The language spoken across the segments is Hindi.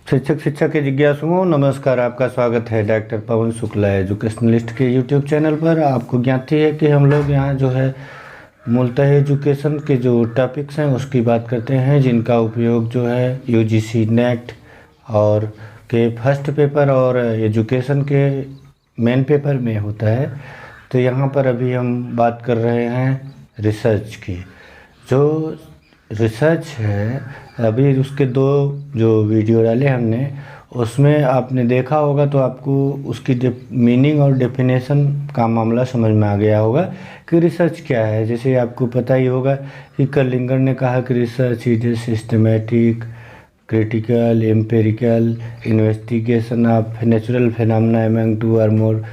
शिक्षक शिक्षा के जिज्ञासुओं नमस्कार। आपका स्वागत है डॉक्टर पवन शुक्ला एजुकेशनलिस्ट के यूट्यूब चैनल पर। आपको ज्ञात ही है कि हम लोग यहाँ जो है मूलतः एजुकेशन के जो टॉपिक्स हैं उसकी बात करते हैं, जिनका उपयोग जो है यूजीसी नेट और के फर्स्ट पेपर और एजुकेशन के मेन पेपर में होता है। तो यहाँ पर अभी हम बात कर रहे हैं रिसर्च की। जो रिसर्च है अभी उसके दो जो वीडियो डाले हमने, उसमें आपने देखा होगा तो आपको उसकी मीनिंग और डेफिनेशन का मामला समझ में आ गया होगा कि रिसर्च क्या है। जैसे आपको पता ही होगा कि कर्लिंगर ने कहा कि research is a systematic critical empirical investigation of natural phenomena among two और मोर।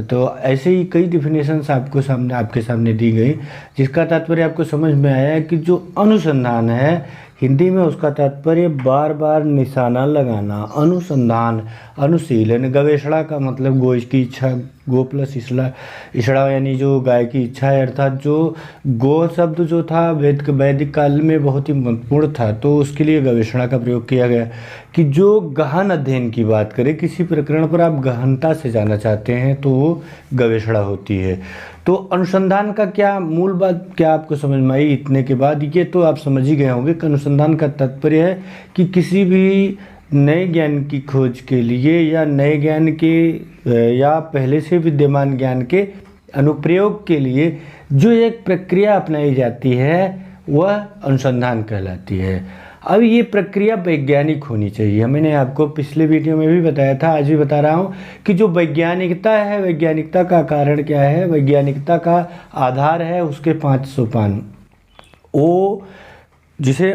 तो ऐसे ही कई डिफिनेशंस आपके सामने दी गई, जिसका तात्पर्य आपको समझ में आया कि जो अनुसंधान है हिंदी में उसका तात्पर्य बार बार निशाना लगाना, अनुसंधान, अनुशीलन। गवेषणा का मतलब गो की इच्छा, गो प्लस इषड़ा यानी जो गाय की इच्छा है, अर्थात जो गो शब्द जो था वैदिक काल में बहुत ही महत्वपूर्ण था, तो उसके लिए गवेषणा का प्रयोग किया गया कि जो गहन अध्ययन की बात करें, किसी प्रकरण पर आप गहनता से जाना चाहते हैं तो वो गवेषणा होती है। तो अनुसंधान का क्या मूल बात क्या आपको समझ में आई इतने के बाद? ये तो आप समझ ही गए होंगे कि अनुसंधान का तात्पर्य है कि किसी भी नए ज्ञान की खोज के लिए या नए ज्ञान के या पहले से विद्यमान ज्ञान के अनुप्रयोग के लिए जो एक प्रक्रिया अपनाई जाती है वह अनुसंधान कहलाती है। अब ये प्रक्रिया वैज्ञानिक होनी चाहिए। मैंने आपको पिछले वीडियो में भी बताया था, आज भी बता रहा हूँ कि जो वैज्ञानिकता है, वैज्ञानिकता का कारण क्या है, वैज्ञानिकता का आधार है उसके 5 सोपान। वो जिसे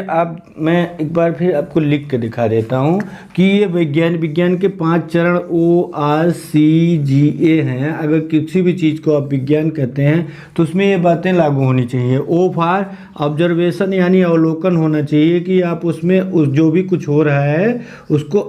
मैं एक बार फिर आपको लिख के दिखा देता हूँ कि ये विज्ञान के 5 चरण ORCGA हैं। अगर किसी भी चीज़ को आप विज्ञान कहते हैं तो उसमें ये बातें लागू होनी चाहिए। O फॉर ऑब्जर्वेशन यानी अवलोकन होना चाहिए कि आप उसमें जो भी कुछ हो रहा है उसको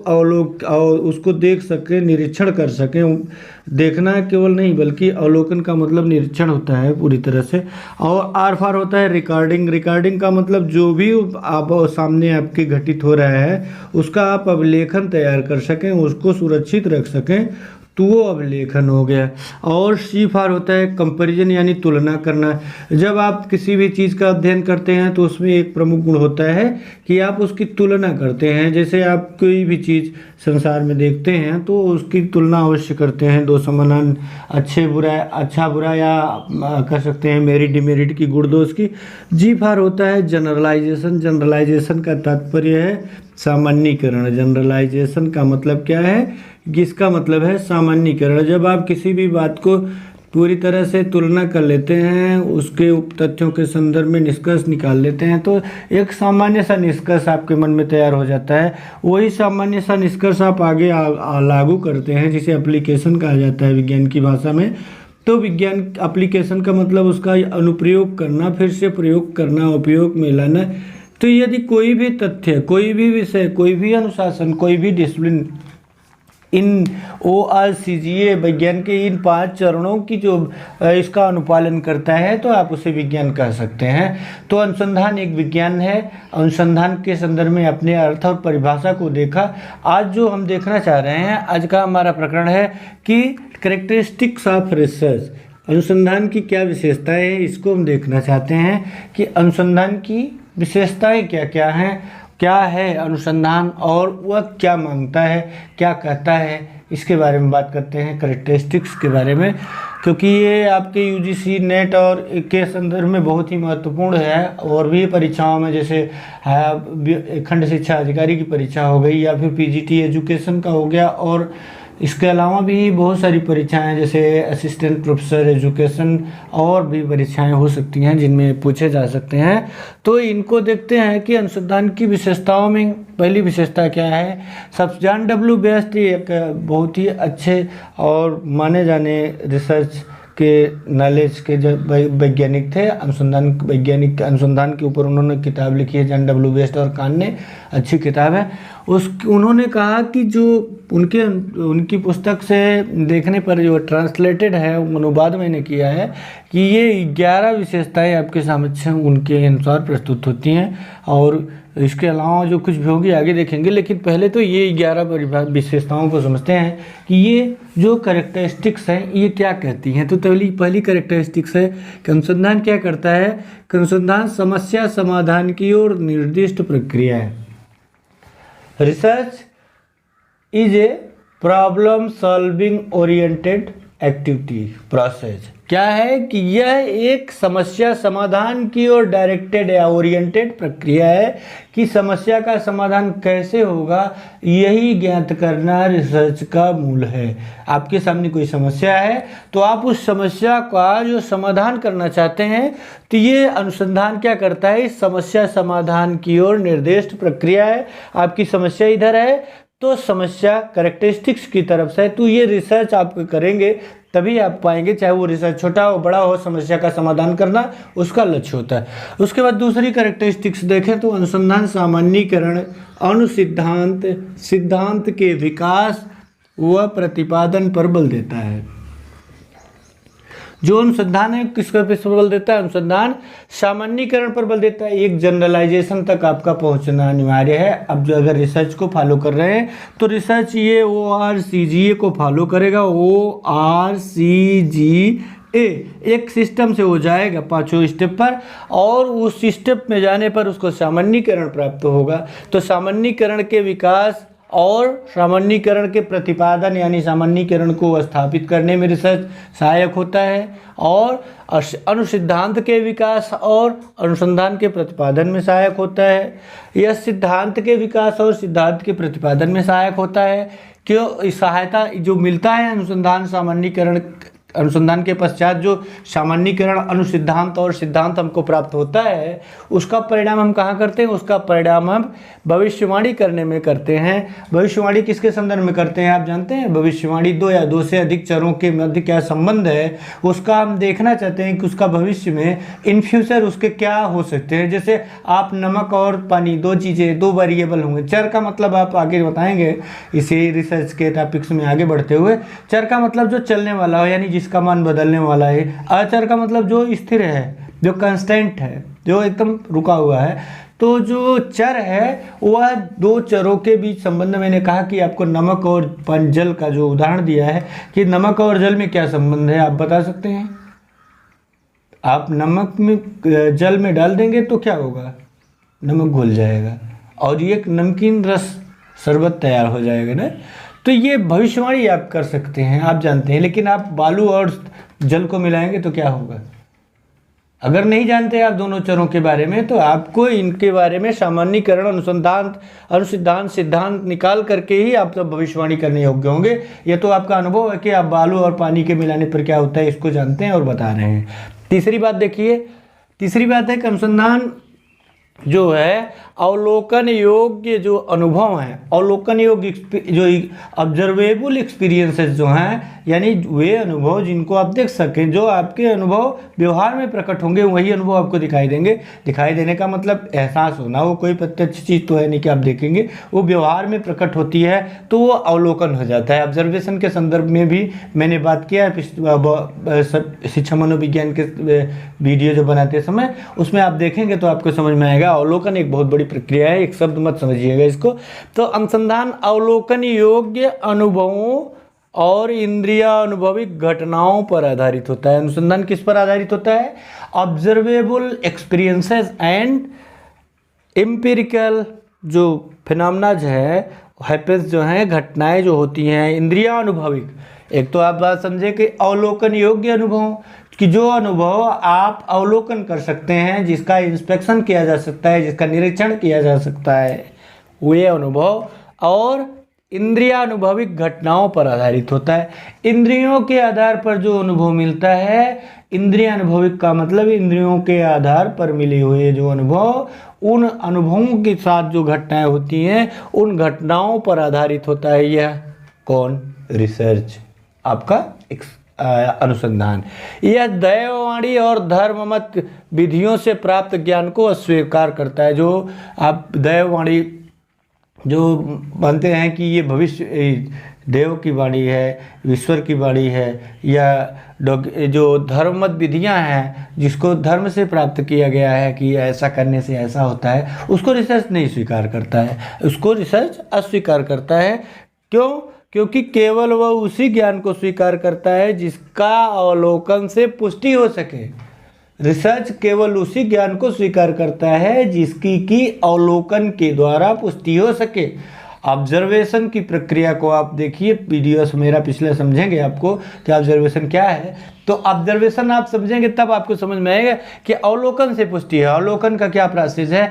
उसको देख सकें, निरीक्षण कर सकें। देखना केवल नहीं बल्कि अवलोकन का मतलब निरीक्षण होता है पूरी तरह से। और R फॉर होता है रिकॉर्डिंग का मतलब जो भी आप सामने आपके घटित हो रहा है उसका आप अभिलेखन तैयार कर सकें, उसको सुरक्षित रख सकें, तो वो अभिलेखन हो गया। और C फॉर होता है कंपैरिजन यानी तुलना करना। जब आप किसी भी चीज़ का अध्ययन करते हैं तो उसमें एक प्रमुख गुण होता है कि आप उसकी तुलना करते हैं। जैसे आप कोई भी चीज़ संसार में देखते हैं तो उसकी तुलना अवश्य करते हैं, दो समान, अच्छा बुरा या कह सकते हैं मेरिट डिमेरिट की, गुण दोष की। G फॉर होता है जनरलाइजेशन का तात्पर्य है सामान्यीकरण। जनरलाइजेशन का मतलब क्या है? जिसका मतलब है सामान्यीकरण। जब आप किसी भी बात को पूरी तरह से तुलना कर लेते हैं, उसके उप तथ्यों के संदर्भ में निष्कर्ष निकाल लेते हैं, तो एक सामान्य सा निष्कर्ष आपके मन में तैयार हो जाता है। वही सामान्य सा निष्कर्ष आप आगे लागू करते हैं, जिसे एप्लीकेशन कहा जाता है विज्ञान की भाषा में। तो विज्ञान एप्लीकेशन का मतलब उसका अनुप्रयोग करना, फिर से प्रयोग करना, उपयोग में लाना। तो यदि कोई भी तथ्य, कोई भी विषय, कोई भी अनुशासन, कोई भी डिसिप्लिन इन ORCGA विज्ञान के इन 5 चरणों की जो इसका अनुपालन करता है तो आप उसे विज्ञान कह सकते हैं। तो अनुसंधान एक विज्ञान है। अनुसंधान के संदर्भ में अपने अर्थ और परिभाषा को देखा। आज जो हम देखना चाह रहे हैं, आज का हमारा प्रकरण है कि कैरेक्टरिस्टिक्स ऑफ रिसर्च, अनुसंधान की क्या विशेषताएं हैं, इसको हम देखना चाहते हैं कि अनुसंधान की विशेषताएं क्या क्या हैं, क्या है अनुसंधान और वह क्या मांगता है, क्या कहता है, इसके बारे में बात करते हैं, कैरेक्टरिस्टिक्स के बारे में। क्योंकि ये आपके यूजीसी नेट और के संदर्भ में बहुत ही महत्वपूर्ण है। और भी परीक्षाओं में जैसे खंड शिक्षा अधिकारी की परीक्षा हो गई या फिर PGT एजुकेशन का हो गया, और इसके अलावा भी बहुत सारी परीक्षाएं जैसे असिस्टेंट प्रोफेसर एजुकेशन और भी परीक्षाएं हो सकती हैं जिनमें पूछे जा सकते हैं। तो इनको देखते हैं कि अनुसंधान की विशेषताओं में पहली विशेषता क्या है। जॉन डब्ल्यू बेस्ट एक बहुत ही अच्छे और माने जाने रिसर्च के नॉलेज के जो वैज्ञानिक थे, अनुसंधान के ऊपर उन्होंने किताब लिखी है, जॉन डब्ल्यू बेस्ट और कान ने, अच्छी किताब है। उन्होंने कहा कि जो उनके उनकी पुस्तक से देखने पर जो ट्रांसलेटेड है, अनुवाद मैंने किया है कि ये 11 विशेषताएं आपके समक्ष उनके अनुसार प्रस्तुत होती हैं, और इसके अलावा जो कुछ भी होगी आगे देखेंगे। लेकिन पहले तो ये 11 विशेषताओं को समझते हैं कि ये जो कैरेक्टरिस्टिक्स हैं ये क्या कहती हैं। तो पहली कैरेक्टरिस्टिक्स है कि अनुसंधान क्या करता है कि अनुसंधान समस्या समाधान की ओर निर्दिष्ट प्रक्रिया है। Research is a problem solving oriented activity process. क्या है कि यह एक समस्या समाधान की ओर डायरेक्टेड या ओरिएंटेड प्रक्रिया है कि समस्या का समाधान कैसे होगा, यही ज्ञात करना रिसर्च का मूल है। आपके सामने कोई समस्या है तो आप उस समस्या का जो समाधान करना चाहते हैं, तो ये अनुसंधान क्या करता है, इस समस्या समाधान की ओर निर्दिष्ट प्रक्रिया है। आपकी समस्या इधर है तो समस्या कैरेक्टरिस्टिक्स की तरफ से, तो ये रिसर्च आप करेंगे तभी आप पाएंगे, चाहे वो रिसर्च छोटा हो बड़ा हो, समस्या का समाधान करना उसका लक्ष्य होता है। उसके बाद दूसरी कैरेक्टरिस्टिक्स देखें तो अनुसंधान सामान्यीकरण, अनुसिद्धांत, सिद्धांत के विकास व प्रतिपादन पर बल देता है। जो अनुसंधान है किस पर बल देता है, अनुसंधान सामान्यीकरण पर बल देता है। एक जनरलाइजेशन तक आपका पहुंचना अनिवार्य है। अब जो अगर रिसर्च को फॉलो कर रहे हैं तो रिसर्च ये ORCGA को फॉलो करेगा। ORCGA एक सिस्टम से हो जाएगा 5 स्टेप पर, और उस स्टेप में जाने पर उसको सामान्यीकरण प्राप्त होगा। तो सामान्यीकरण के विकास और सामान्यीकरण के प्रतिपादन यानी सामान्यीकरण को स्थापित करने में रिसर्च सहायक होता है, और अनुसिद्धांत के विकास और अनुसंधान के प्रतिपादन में सहायक होता है। यह सिद्धांत के विकास और सिद्धांत के प्रतिपादन में सहायक होता है। क्यों सहायता जो मिलता है अनुसंधान के पश्चात जो सामान्यीकरण, अनुसिद्धांत और सिद्धांत हमको प्राप्त होता है, उसका परिणाम हम कहाँ करते हैं, उसका परिणाम हम भविष्यवाणी करने में करते हैं। भविष्यवाणी किसके संदर्भ में करते हैं आप जानते हैं, भविष्यवाणी 2 या 2 से अधिक चरों के मध्य क्या संबंध है उसका हम देखना चाहते हैं कि उसका भविष्य में इन फ्यूचर उसके क्या हो सकते हैं। जैसे आप नमक और पानी 2 चीज़ें 2 वेरिएबल होंगे। चर का मतलब आप आगे बताएंगे इसी रिसर्च के टॉपिक्स में आगे बढ़ते हुए। चर का मतलब जो चलने वाला हो यानी जिसका मान बदलने वाला है। अचर का मतलब जो स्थिर है, जो कांस्टेंट है, जो एकदम रुका हुआ है। तो जो चर है वह 2 चरों के बीच संबंध। मैंने कहा कि आपको नमक और जल का जो उदाहरण दिया है कि नमक और जल में क्या संबंध है आप बता सकते हैं। आप नमक में जल में डाल देंगे तो क्या होगा, नमक घुल जाएगा और ये एक नमकीन रस शरबत तैयार हो जाएगा ना। तो ये भविष्यवाणी आप कर सकते हैं, आप जानते हैं। लेकिन आप बालू और जल को मिलाएंगे तो क्या होगा। अगर नहीं जानते आप दोनों चरों के बारे में तो आपको इनके बारे में सामान्यीकरण, अनुसिद्धांत, सिद्धांत निकाल करके ही आप सब भविष्यवाणी करने योग्य होंगे। ये तो आपका अनुभव है कि आप बालू और पानी के मिलाने पर क्या होता है इसको जानते हैं और बता रहे हैं। तीसरी बात देखिए, तीसरी बात है कि अनुसंधान जो है अवलोकन योग्य जो अनुभव हैं, अवलोकन योग्य जो ऑब्जर्वेबल एक्सपीरियंसेस जो हैं, यानी वे अनुभव जिनको आप देख सकें, जो आपके अनुभव व्यवहार में प्रकट होंगे वही अनुभव आपको दिखाई देंगे। दिखाई देने का मतलब एहसास होना, वो कोई प्रत्यक्ष चीज़ तो है नहीं कि आप देखेंगे, वो व्यवहार में प्रकट होती है तो वो अवलोकन हो जाता है। ऑब्जर्वेशन के संदर्भ में भी मैंने बात किया है शिक्षा मनोविज्ञान के वीडियो जो बनाते समय, उसमें आप देखेंगे तो आपको समझ में आएगा। अवलोकन एक बहुत बड़ी प्रक्रिया है, एक शब्द मत समझिएगा इसको। तो अनुसंधान अवलोकन योग्य अनुभवों और इंद्रियानुभविक घटनाओं पर आधारित होता है। अनुसंधान किस पर आधारित होता है, ऑब्जर्वेबल एक्सपीरियंसेस एंड एम्पिरिकल जो फिनोमेनाज है, हैपेंस जो हैं, घटनाएं जो होती हैं इंद्रियानुभविक। एक तो आप बात समझे कि अवलोकन योग्य अनुभव कि जो अनुभव आप अवलोकन कर सकते हैं, जिसका इंस्पेक्शन किया जा सकता है, जिसका निरीक्षण किया जा सकता है, वे अनुभव। और इंद्रियानुभविक घटनाओं पर आधारित होता है। इंद्रियों के आधार पर जो अनुभव मिलता है, इंद्रियानुभविक का मतलब इंद्रियों के आधार पर मिले हुए जो अनुभव, उन अनुभवों के साथ जो घटनाएं होती हैं उन घटनाओं पर आधारित होता है। यह कौन, रिसर्च, आपका अनुसंधान। यह दैववाणी और धर्ममत विधियों से प्राप्त ज्ञान को अस्वीकार करता है। जो आप दैववाणी जो मानते हैं कि ये भविष्य देव की वाणी है, ईश्वर की वाणी है, या जो धर्ममत विधियां हैं जिसको धर्म से प्राप्त किया गया है कि ऐसा करने से ऐसा होता है, उसको रिसर्च नहीं स्वीकार करता है, उसको रिसर्च अस्वीकार करता है। क्यों? क्योंकि केवल वह उसी ज्ञान को स्वीकार करता है जिसका अवलोकन से पुष्टि हो सके। रिसर्च केवल उसी ज्ञान को स्वीकार करता है जिसकी की अवलोकन के द्वारा पुष्टि हो सके। ऑब्जर्वेशन की प्रक्रिया को आप देखिए, पीडीएफ मेरा पिछले समझेंगे आपको कि ऑब्जर्वेशन क्या है। तो ऑब्जर्वेशन आप समझेंगे तब आपको समझ में आएगा कि अवलोकन से पुष्टि है। अवलोकन का क्या प्रोसेस है?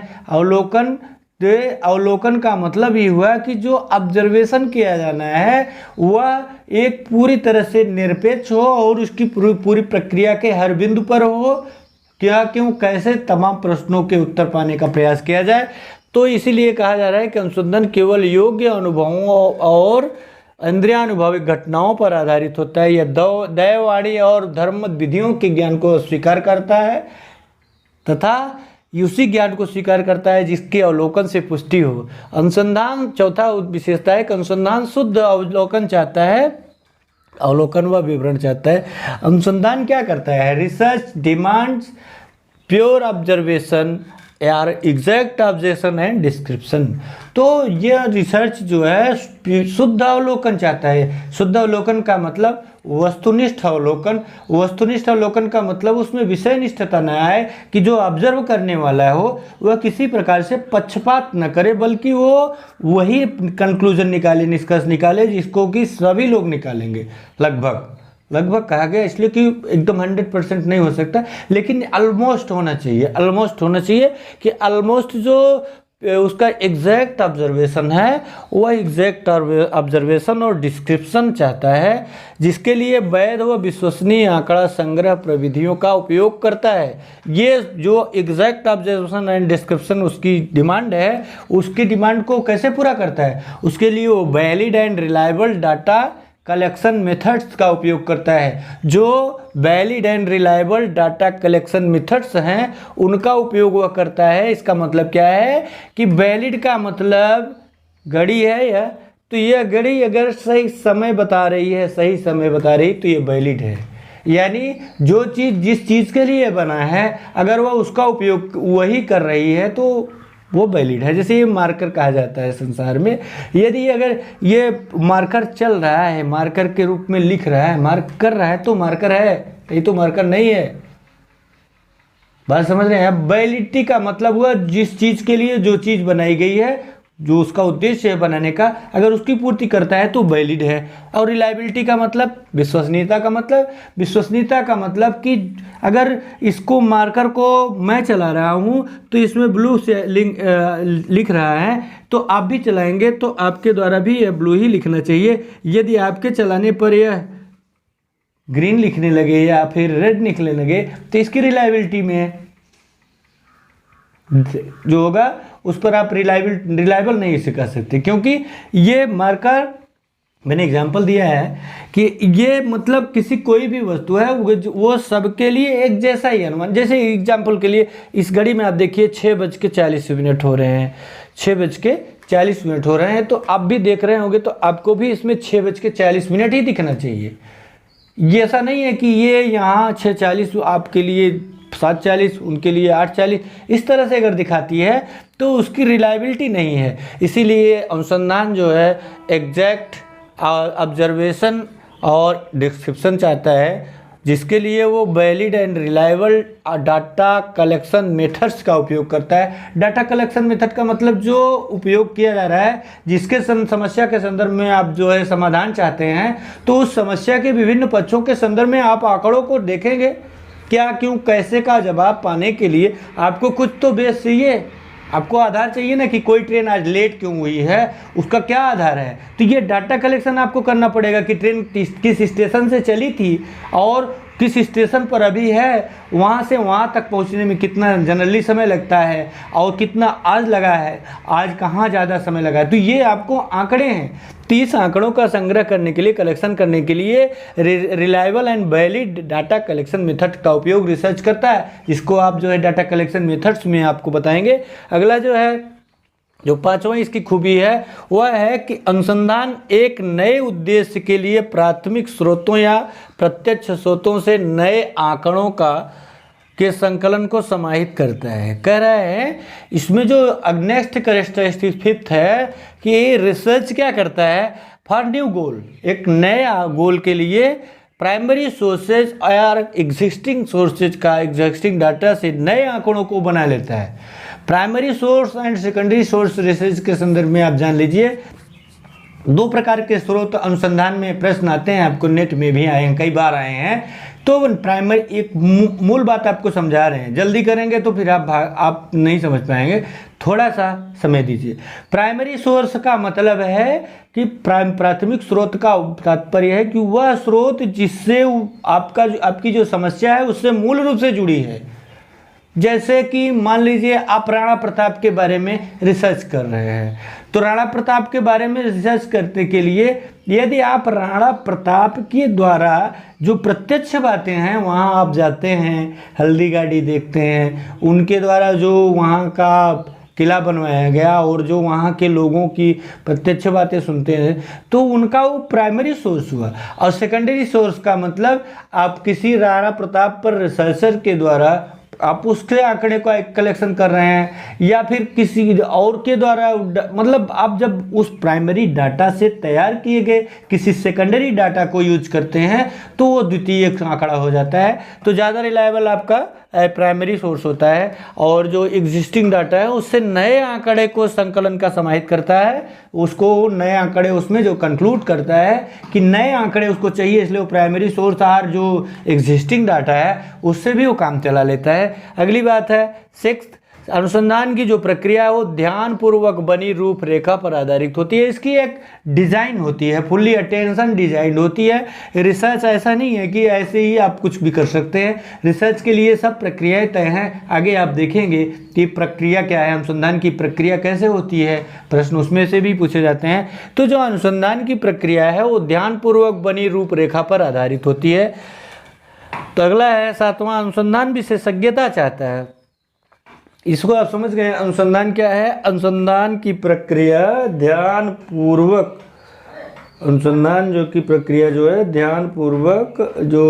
अवलोकन का मतलब ये हुआ कि जो ऑब्जर्वेशन किया जाना है वह एक पूरी तरह से निरपेक्ष हो और उसकी पूरी प्रक्रिया के हर बिंदु पर हो। क्या, क्यों, कैसे, तमाम प्रश्नों के उत्तर पाने का प्रयास किया जाए। तो इसीलिए कहा जा रहा है कि अनुसंधान केवल योग्य अनुभवों और इंद्रियानुभविक घटनाओं पर आधारित होता है। यह दैववाणी और धर्ममत विधियों के ज्ञान को स्वीकार करता है तथा उसी ज्ञान को स्वीकार करता है जिसके अवलोकन से पुष्टि हो। अनुसंधान चौथा विशेषता है कि अनुसंधान शुद्ध अवलोकन चाहता है, अवलोकन व विवरण चाहता है। अनुसंधान क्या करता है? रिसर्च डिमांड्स प्योर ऑब्जर्वेशन यार एग्जैक्ट ऑब्जर्वेशन एंड डिस्क्रिप्शन। तो यह रिसर्च जो है शुद्ध अवलोकन चाहता है। शुद्ध अवलोकन का मतलब वस्तुनिष्ठ अवलोकन। वस्तुनिष्ठ अवलोकन का मतलब उसमें विषय निष्ठता न आए कि जो ऑब्जर्व करने वाला हो वह किसी प्रकार से पक्षपात न करे, बल्कि वो वही कंक्लूजन निकाले, निष्कर्ष निकाले जिसको कि सभी लोग निकालेंगे। लगभग कहा गया, इसलिए कि एकदम 100% नहीं हो सकता, लेकिन ऑलमोस्ट होना चाहिए कि ऑलमोस्ट जो उसका एग्जैक्ट ऑब्जर्वेशन है वह एग्जैक्ट ऑब्जर्वेशन और डिस्क्रिप्शन चाहता है, जिसके लिए वैध व विश्वसनीय आंकड़ा संग्रह प्रविधियों का उपयोग करता है। ये जो एग्जैक्ट ऑब्जर्वेशन एंड डिस्क्रिप्शन उसकी डिमांड है, उसकी डिमांड को कैसे पूरा करता है? उसके लिए वो valid and reliable data collection methods का उपयोग करता है। जो valid and reliable data collection methods हैं उनका उपयोग वह करता है। इसका मतलब क्या है कि वैलिड का मतलब घड़ी है या, तो यह घड़ी अगर सही समय बता रही है तो ये वैलिड है। यानी जो चीज़ जिस चीज़ के लिए बना है अगर वह उसका उपयोग वही कर रही है तो वो वैलिड है। जैसे ये मार्कर कहा जाता है संसार में, यदि अगर ये मार्कर चल रहा है, मार्कर के रूप में लिख रहा है, मार्क कर रहा है तो मार्कर है, नहीं तो मार्कर नहीं है। बात समझ रहे हैं? वैलिडिटी का मतलब हुआ जिस चीज़ के लिए जो चीज़ बनाई गई है, जो उसका उद्देश्य है बनाने का, अगर उसकी पूर्ति करता है तो वैलिड है। और रिलायबिलिटी का मतलब विश्वसनीयता का मतलब कि अगर इसको मार्कर को मैं चला रहा हूँ तो इसमें ब्लू से लिख रहा है, तो आप भी चलाएंगे तो आपके द्वारा भी यह ब्लू ही लिखना चाहिए। यदि आपके चलाने पर यह ग्रीन लिखने लगे या फिर रेड लिखने लगे तो इसकी रिलायबिलिटी में है, जो होगा उस पर आप रिलायबल नहीं इसे कह सकते, क्योंकि ये मार्कर मैंने एग्जांपल दिया है कि ये मतलब किसी कोई भी वस्तु है वो सबके लिए एक जैसा ही अनुमान। जैसे एग्जांपल के लिए इस घड़ी में आप देखिए 6:40 हो रहे हैं, 6:40 हो रहे हैं, तो आप भी देख रहे होंगे तो आपको भी इसमें 6:40 ही दिखना चाहिए। ये ऐसा नहीं है कि ये यहाँ 6:40 आपके लिए 7:40, उनके लिए 8:40, इस तरह से अगर दिखाती है तो उसकी रिलायबिलिटी नहीं है। इसीलिए अनुसंधान जो है एग्जैक्ट ऑब्जर्वेशन और डिस्क्रिप्शन चाहता है, जिसके लिए वो valid and reliable data collection methods का उपयोग करता है। डाटा कलेक्शन मेथड का मतलब जो उपयोग किया जा रहा है, जिसके समस्या के संदर्भ में आप जो है समाधान चाहते हैं, तो उस समस्या के विभिन्न पक्षों के संदर्भ में आप आंकड़ों को देखेंगे। क्या, क्यों, कैसे का जवाब पाने के लिए आपको कुछ तो बेस चाहिए, आपको आधार चाहिए ना कि कोई ट्रेन आज लेट क्यों हुई है, उसका क्या आधार है। तो ये डाटा कलेक्शन आपको करना पड़ेगा कि ट्रेन किस स्टेशन से चली थी और किस स्टेशन पर अभी है, वहाँ से वहाँ तक पहुँचने में कितना जनरली समय लगता है और कितना आज लगा है, आज कहाँ ज़्यादा समय लगा है। तो ये आपको आंकड़े हैं। 30 आंकड़ों का संग्रह करने के लिए, कलेक्शन करने के लिए reliable and valid data collection method का उपयोग रिसर्च करता है, जिसको आप जो है डाटा कलेक्शन मेथड्स में आपको बताएंगे। अगला जो है जो पांचवा इसकी खूबी है वह है कि अनुसंधान एक नए उद्देश्य के लिए प्राथमिक स्रोतों या प्रत्यक्ष स्रोतों से नए आंकड़ों के संकलन को समाहित करता है। कह रहा है इसमें जो नेक्स्ट कैरेक्टरिस्टिक फिफ्थ है कि रिसर्च क्या करता है, फॉर न्यू गोल, एक नए गोल के लिए प्राइमरी सोर्सेज और एग्जिस्टिंग सोर्सेज का एग्जिस्टिंग डाटा से नए आंकड़ों को बना लेता है। Primary source and secondary source research के संदर्भ में आप जान लीजिए दो प्रकार के स्रोत अनुसंधान में प्रश्न आते हैं, आपको नेट में भी आए हैं, कई बार आए हैं। तो प्राइमरी एक मूल बात आपको समझा रहे हैं, जल्दी करेंगे तो फिर आप नहीं समझ पाएंगे, थोड़ा सा समय दीजिए। प्राइमरी सोर्स का मतलब है कि प्राथमिक स्रोत का तात्पर्य है कि वह स्रोत जिससे आपकी जो समस्या है उससे मूल रूप से जुड़ी है। जैसे कि मान लीजिए आप राणा प्रताप के बारे में रिसर्च कर रहे हैं, तो राणा प्रताप के बारे में रिसर्च करने के लिए यदि आप राणा प्रताप के द्वारा जो प्रत्यक्ष बातें हैं वहाँ आप जाते हैं, हल्दी गाड़ी देखते हैं, उनके द्वारा जो वहाँ का किला बनवाया गया और जो वहाँ के लोगों की प्रत्यक्ष बातें सुनते हैं, तो उनका वो प्राइमरी सोर्स हुआ। और सेकेंडरी सोर्स का मतलब आप किसी राणा प्रताप पर रिसर्चर के द्वारा आप उसके आंकड़े का एक कलेक्शन कर रहे हैं या फिर किसी और के द्वारा, मतलब आप जब उस प्राइमरी डाटा से तैयार किए गए किसी सेकेंडरी डाटा को यूज करते हैं तो वो द्वितीय आंकड़ा हो जाता है। तो ज़्यादा रिलायबल आपका प्राइमरी सोर्स होता है और जो एग्जिस्टिंग डाटा है उससे नए आंकड़े को संकलन का समाहित करता है, उसको नए आंकड़े उसमें जो कंक्लूड करता है कि नए आंकड़े उसको चाहिए, इसलिए वो प्राइमरी सोर्स और जो एग्जिस्टिंग डाटा है उससे भी वो काम चला लेता है। अगली बात है सिक्स्थ, अनुसंधान की जो प्रक्रिया है वो ध्यानपूर्वक बनी रूपरेखा पर आधारित होती है। इसकी एक डिज़ाइन होती है, फुल्ली अटेंशन डिजाइन होती है। रिसर्च ऐसा नहीं है कि ऐसे ही आप कुछ भी कर सकते हैं, रिसर्च के लिए सब प्रक्रियाएं तय हैं। आगे आप देखेंगे कि प्रक्रिया क्या है, अनुसंधान की प्रक्रिया कैसे होती है, प्रश्न उसमें से भी पूछे जाते हैं। तो जो अनुसंधान की प्रक्रिया है वो ध्यानपूर्वक बनी रूपरेखा पर आधारित होती है। तो अगला है सातवां, अनुसंधान विशेषज्ञता चाहता है। इसको आप समझ गए, अनुसंधान क्या है, अनुसंधान की प्रक्रिया ध्यानपूर्वक, अनुसंधान जो की प्रक्रिया जो है ध्यानपूर्वक जो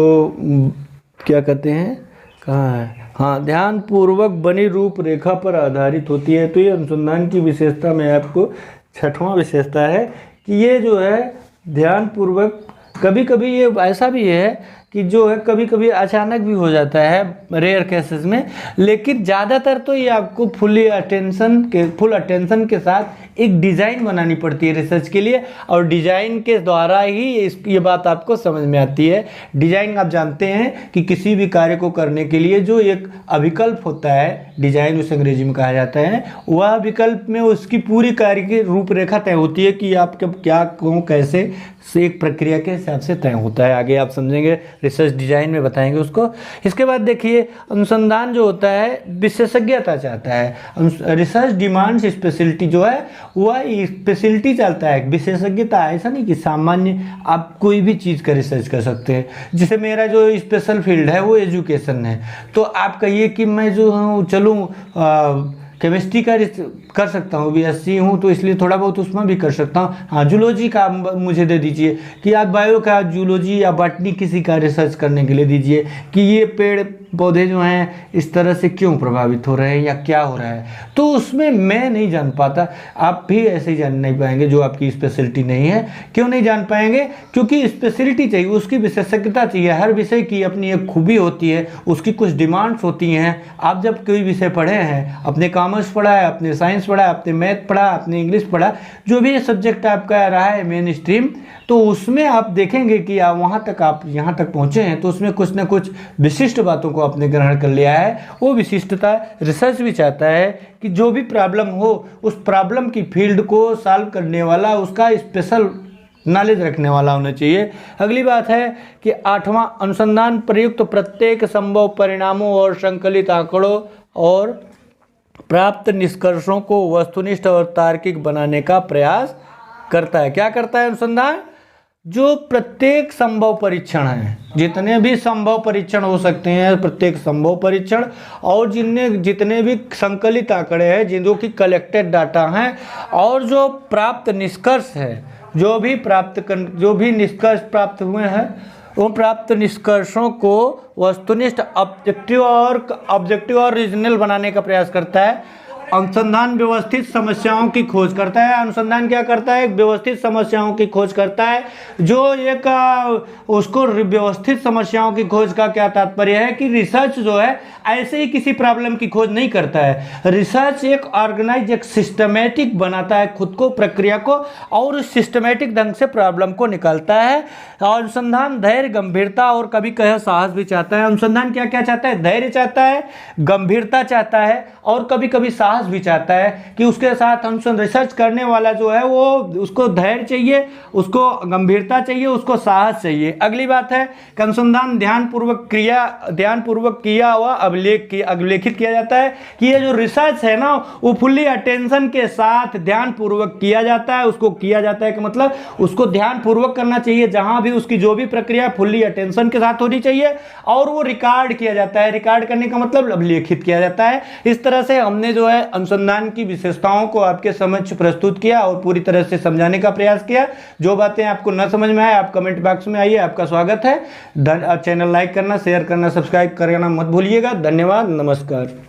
क्या कहते हैं, कहाँ है, हाँ, ध्यानपूर्वक बनी रूपरेखा पर आधारित होती है। तो ये अनुसंधान की विशेषता में आपको छठवां विशेषता है कि ये जो है ध्यानपूर्वक, कभी कभी ये ऐसा भी है कि जो है कभी कभी अचानक भी हो जाता है रेयर केसेस में, लेकिन ज़्यादातर तो ये आपको फुल अटेंशन के साथ एक डिज़ाइन बनानी पड़ती है रिसर्च के लिए, और डिज़ाइन के द्वारा ही ये बात आपको समझ में आती है। डिज़ाइन आप जानते हैं कि किसी भी कार्य को करने के लिए जो एक अभिकल्प होता है, डिज़ाइन उसे अंग्रेजी में कहा जाता है, वह विकल्प में उसकी पूरी कार्य की रूपरेखा तय होती है कि आप क्या क्यों कैसे से एक प्रक्रिया के हिसाब से तय होता है। आगे आप समझेंगे, रिसर्च डिजाइन में बताएंगे उसको। इसके बाद देखिए, अनुसंधान जो होता है विशेषज्ञता चाहता है। रिसर्च डिमांड्स स्पेशलिटी, जो है वह स्पेशलिटी चाहता है, विशेषज्ञता। ऐसा नहीं कि सामान्य आप कोई भी चीज़ का रिसर्च कर सकते हैं। जैसे मेरा जो स्पेशल फील्ड है वो एजुकेशन है, तो आप कहिए कि मैं जो हूँ चलूँ केमिस्ट्री का कर सकता हूँ, बीएससी हूँ तो इसलिए थोड़ा बहुत उसमें भी कर सकता हूँ। हाँ, जूलॉजी का मुझे दे दीजिए कि आप बायो का, जूलॉजी या बॉटनी किसी का रिसर्च करने के लिए दीजिए कि ये पेड़ पौधे जो हैं इस तरह से क्यों प्रभावित हो रहे हैं या क्या हो रहा है। तो उसमें मैं नहीं जान पाता, आप भी ऐसे ही जान नहीं पाएंगे जो आपकी स्पेशलिटी नहीं है। क्यों नहीं जान पाएंगे? क्योंकि स्पेशलिटी चाहिए, उसकी विशेषज्ञता चाहिए। हर विषय की अपनी एक खूबी होती है, उसकी कुछ डिमांड्स होती हैं। आप जब कोई विषय पढ़े हैं, अपने कॉमर्स पढ़ा है, अपने साइंस पढ़ा है, अपने मैथ पढ़ा, अपने इंग्लिश पढ़ा, जो भी सब्जेक्ट आपका रहा है मेन स्ट्रीम, तो उसमें आप देखेंगे कि आप यहाँ तक पहुँचे हैं तो उसमें कुछ ना कुछ विशिष्ट बातों को आपने ग्रहण कर लिया है। वो विशिष्टता रिसर्च भी चाहता है कि जो भी प्रॉब्लम हो, उस प्रॉब्लम की फील्ड को सॉल्व करने वाला, उसका स्पेशल नॉलेज रखने वाला होना चाहिए। अगली बात है कि आठवां, अनुसंधान प्रयुक्त प्रत्येक संभव परिणामों और संकलित आंकड़ों और प्राप्त निष्कर्षों को वस्तुनिष्ठ और तार्किक बनाने का प्रयास करता है। क्या करता है अनुसंधान? जो प्रत्येक संभव परीक्षण है, जितने भी संभव परीक्षण हो सकते हैं, प्रत्येक संभव परीक्षण, और जितने भी संकलित आंकड़े हैं, जो कि कलेक्टेड डाटा हैं, और जो प्राप्त निष्कर्ष है, जो भी निष्कर्ष प्राप्त हुए हैं, उन प्राप्त निष्कर्षों को वस्तुनिष्ठ, ऑब्जेक्टिव और रीजनल बनाने का प्रयास करता है। अनुसंधान व्यवस्थित समस्याओं की खोज करता है। अनुसंधान क्या करता है? व्यवस्थित समस्याओं की खोज करता है। जो एक उसको व्यवस्थित समस्याओं की खोज का क्या तात्पर्य है कि रिसर्च जो है ऐसे ही किसी प्रॉब्लम की खोज नहीं करता है। रिसर्च एक ऑर्गेनाइज, एक सिस्टमेटिक बनाता है खुद को, प्रक्रिया को, और उस सिस्टमेटिक ढंग से प्रॉब्लम को निकालता है। और अनुसंधान धैर्य, गंभीरता और कभी कहे साहस भी चाहता है। अनुसंधान क्या क्या चाहता है? धैर्य चाहता है, गंभीरता चाहता है, और कभी कभी साहस भी चाहता है कि उसके साथ अनुसंधान रिसर्च करने वाला जो है वो, उसको धैर्य चाहिए, उसको गंभीरता चाहिए, उसको साहस चाहिए। अगली बात है कि अनुसंधान ध्यानपूर्वक किया हुआ अभिलेखित किया जाता है कि ये जो रिसर्च है ना वो फुल्ली अटेंशन के साथ ध्यानपूर्वक किया जाता है। उसको किया जाता है कि मतलब उसको ध्यानपूर्वक करना चाहिए, जहां भी उसकी जो भी प्रक्रिया फुल्ली अटेंशन के साथ होनी चाहिए, और वो रिकॉर्ड किया जाता है। रिकॉर्ड करने का मतलब अभिलेखित किया जाता है। इस तरह से हमने जो है अनुसंधान की विशेषताओं को आपके समक्ष प्रस्तुत किया और पूरी तरह से समझाने का प्रयास किया। जो बातें आपको न समझ में आए आप कमेंट बॉक्स में आइए, आपका स्वागत है। चैनल लाइक करना, शेयर करना, सब्सक्राइब करना मत भूलिएगा। धन्यवाद, नमस्कार।